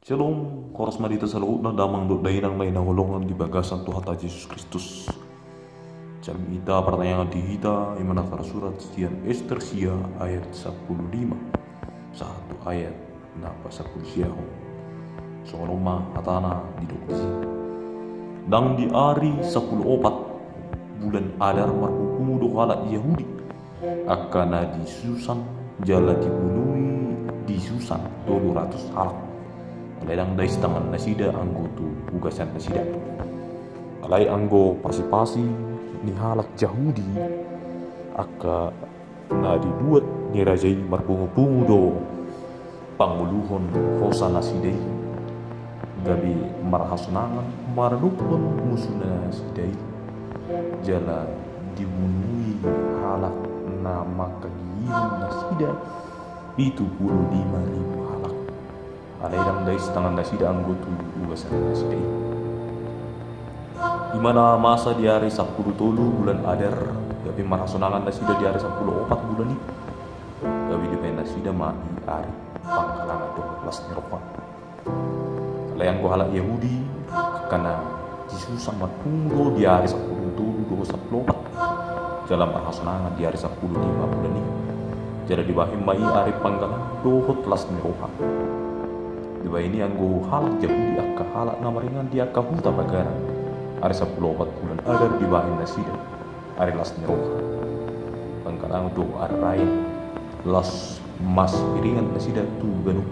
Shalom, koras marita sa loob ng damang doday ng may nahulungan di bagasan Tuhan Yesus Kristus. Kami ita pertanyaan di kita yang menakar surat Stian Esther sia ayat 15 satu ayat napa 10 siaho. Soroma hatana di doksi. Dang di hari 14 bulan Adar marhukum dohala Yahudi akan di Susan jala dibunuhi di Susan 200 halak. Alayang dais tangan nasida anggo tu ugasan nasida. Alay anggo pasi-pasi ni halak Yahudi aka na dibuat ni rajai marbungu-bungu do panguluhon hosa nasidai gabi marhasunangan marnukon musuna nasidai jala dibunuhi halak na makagiyin nasida 75.000 halak. Alayang dais tangan nasida anggo tu ugasan nasidai. Di mana masa di hari 10 bulan Adar gabi marhasunangan nasida di hari 14 bulan ini gabi di nasida ma di hari pangkalangan 12 nirokon. Alayang go halak Yahudi karena Yesus sama tunggu di hari 10 24 dalam marhasunangan di hari 15 bulan ini jadi dibahim mai hari pangkalan 12 nirokon. Diba ini anggo halak Yahudi akka halak namaringan dia akka huta bagara hari 10 bulan Adar dibahim nasida hari las nirokon. Pangkalang do araya las mas iringan nasida tu ganu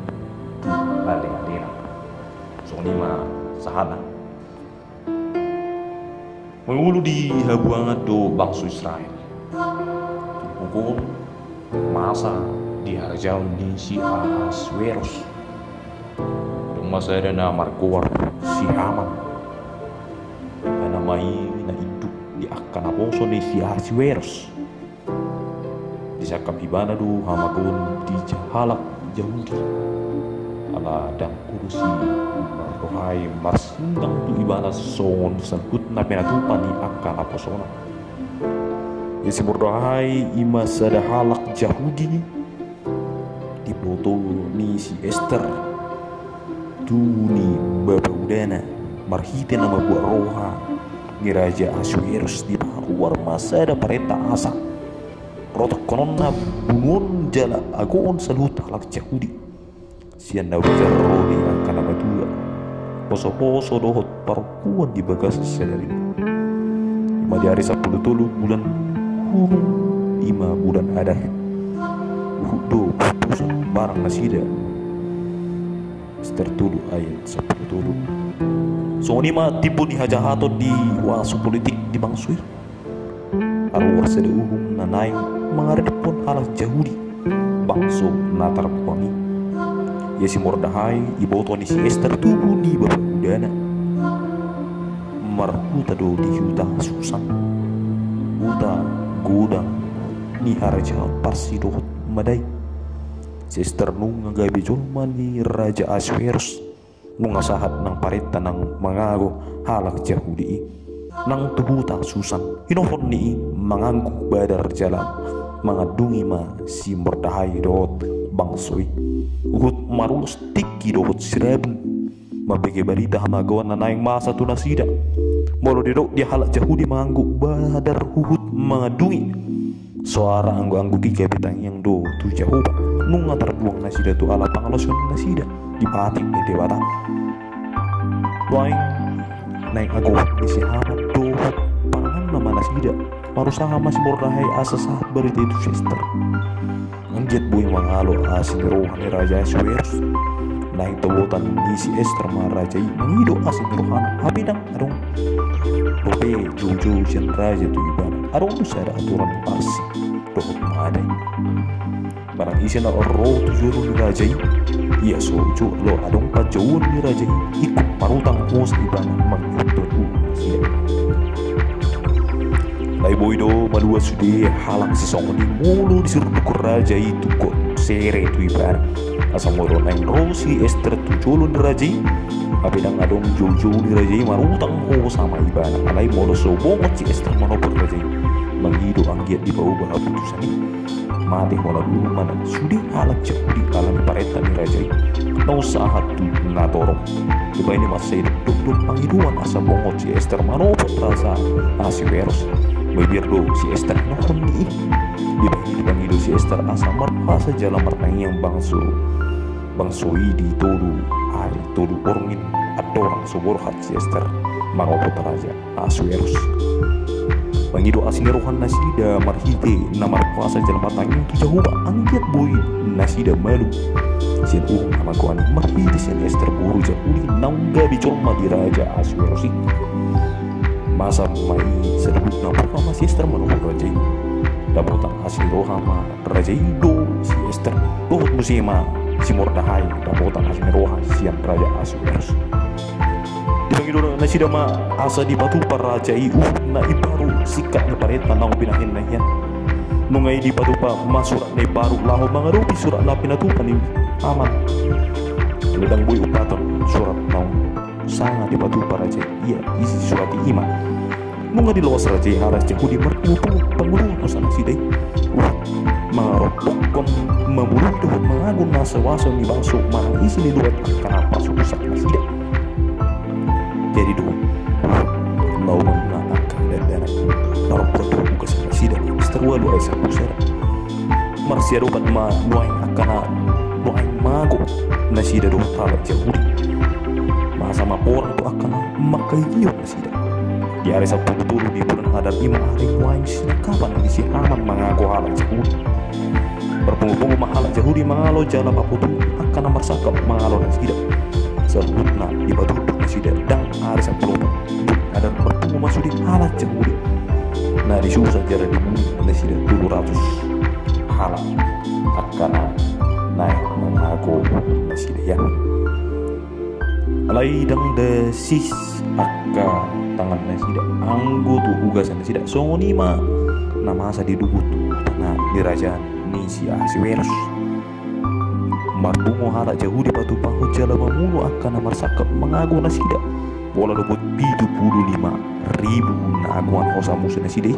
tu alena so lima sahana mengulu di habuangan do bangsa Israel tu hukum masa di harjau di si Ahasuerus dong masa ada na markuar si Haman na mai na hidup di akan aposo di si Ahasuerus di sakam hibana do hamagon di halak Yahudi ala dan kurusi mardohai marsindang tu ibana son sangkut na penatupan ni akan aposona isi mardohai ima sada halak Yahudi di ploto ni si Esther tu ni bapa udana marhite nama buat roha ni Raja Ahasuerus di luar masa ada perintah asa protokonon na bungon jala agon salut halak Yahudi sian na wajarro di akan abadua poso-poso dohot parukuan di bagas sedari ima di hari 10 bulan ima bulan Adar do putusan barang nasida tertuduh ayat 10 so ma tipu di hajahato di wasu politik di bangsui arwar sada nanay mga pun halak Yahudi bangso natar poni ya si Mordahai iboto ni si Esther tubuh di bawah udana marhuta do di yuta Susan uta godang ni haraja parsi dohot madai si Esther nung ngagabi julman ni Raja Ahasuerus nung asahat ng parita ng mangago halak Yahudi nang tubuta Susan hinohon ni manganggo badar jalan mangadungi ma si Mordahai dohot bangsoy uhut marulus tiki dohot sirabun mabege balita hamagawan na naing masa tu nasida molo didok dia halak Yahudi manganggo badar uhut mangadungi suara anggo-anggo tiga bitang yang do tu Jehovah nung ngatar buang nasida tu ala pangaloson nasida di pating ni dewata doaing naik ago di si Haman dohot pangan nama nasida marusaha masih Mordahai asa saat berita itu sister anjet buing mangalo asin rohan ni Raja Ahasuerus naik tawotan di si Esther marajai mengido asin rohan habidang adong lope jojo jen raja tu ibana adong ada aturan parsi dohot madai barang isi na roh tujuru ni rajai iya sojo lo adong pajauan ni rajai ikut parutang hos ibana mengido siya Lai boydo madua sudi halak sesong di mulu disuruh dukur raja itu kok sere tu ibar asal moro neng rosi Esther tu jolun raja tapi dang adong jojo di raja marutang ho sama ibana alai moro so bongot si Esther manopor raja menghidu anggiat di bawah putusan ini mati wala dulu mana sudi alat jauh di alam pareta ni rajai no sahat tu na torong diba ini masih duk panghiduan asa bongot si Esther manopot rasa Ahasuerus bibir do si Esther nohon ni diba ini panghidu si Esther asa marpasa jalan martangi yang bangsoi di todo orangin ada orang seborhat si Esther manopot raja Ahasuerus pangido asini rohan nasida marhite na marpuasa jalan patangin tu jahuba anggiat boy nasida malu sin nama kuani marhite sin Esther buru jahuli nangga bicolma di raja Ahasuerus masa mai sedut na pertama si Esther menunggu raja ini dapotan asini rohama raja ido si Esther dohut musima si Mordahai dapotan asini rohan sian raja Ahasuerus dipanggil nasida ma asa di batu para raja na ibaru sikat na pareta na pinahin na yan nungay di batu pa masurat na ibaru laho mga rupi surat na pinatupan ni aman ledang boy upaton surat na sanga di batu para raja iya isi surat di iman nunga di luas raja haras jahudi mertupang pangulungan ko sa nasiday mga ropok kon mamulung tuhot mga agun nasa waso ni bangso manang isi ni duwat ang kanapasok sa nasiday jadi dulu mau menangkap dan darah norok produk buka sana sida seterua lu esa pusara marsia rupat ma nuaing akana nuaing mago nasida do talak jahudi masa ma orang tu akana makai iyo nasida di hari Sabtu turu di bulan Hadar ima hari nuaing sina kapan isi aman mengaku halak jahudi berpungu-pungu mahalak jahudi mangalo jala paputu akana marsakap mangalo nasida sebutna di batu nasida dan hari Sabtu ada bertemu masuk di halat jahudi nah disusah jarak di bumi nasida 200 halat akan naik mengaku nasida ya alai dang desis akka tangan nasida anggo tu ugasan nasida songonima nama asa didubut nah di kerajaan ni si Ahasuerus marbungo halat jahudi batu pangho jala mamunu akan marsakap mengaku nasida bola luput 75.000 na aguan osamu nasida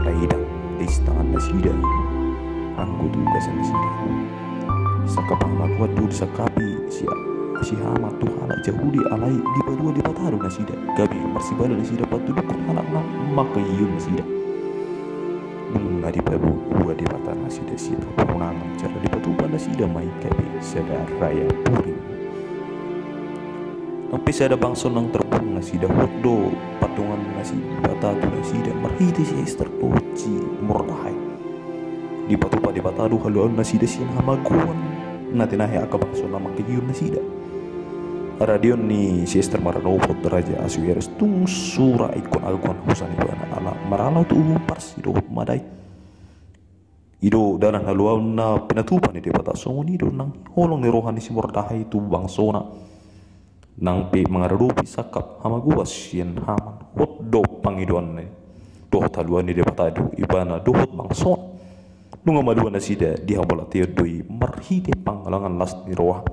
laidang distangan nasida anggo tugas nasida sakapang lakuat tu disakapi si hama tu halak jahudi alai di badua di pataru nasida gabi marsibala nasida patu dukun halak na maka iyun nasida nunga di babu dua di pataru nasida si pengunangan cara di patu nasida mai gabi sedar raya puring tapi ada bangsa nang terbang nasida hodo patungan nasi batatu nasida marhiti si Esther poci Mordahai di patupa di batadu haluan nasida si hamaguan natinahe aka bangsa nama kiyun nasida radion ni si Esther maranopot raja Ahasuerus tung sura ikon aguan husan ibana ala maralaw tu parsi do madai ido danan haluan na pinatupan ni debata songoni do nang holong ni rohani si Mordahai tu bangsona nang pi mangarupi sakap hamaguas sian haman hotdo pangiduan ni dohot haluan ni debata ibana dohot bangson nunga maduan nasida di habala doi marhide panggalangan las ni roah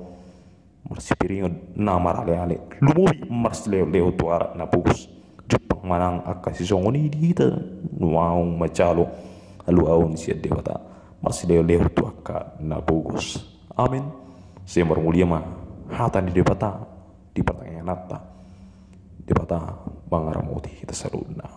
marsipiringon na marale-ale lumubi marsleo tuara na pugus jupang manang akasi songoni dihita nuaung macalo haluaun siya debata marsleo tu akka na pugus amin semar mulia ma hatan di debata di pertanyaan nata di bata bangaramoti kita saruna.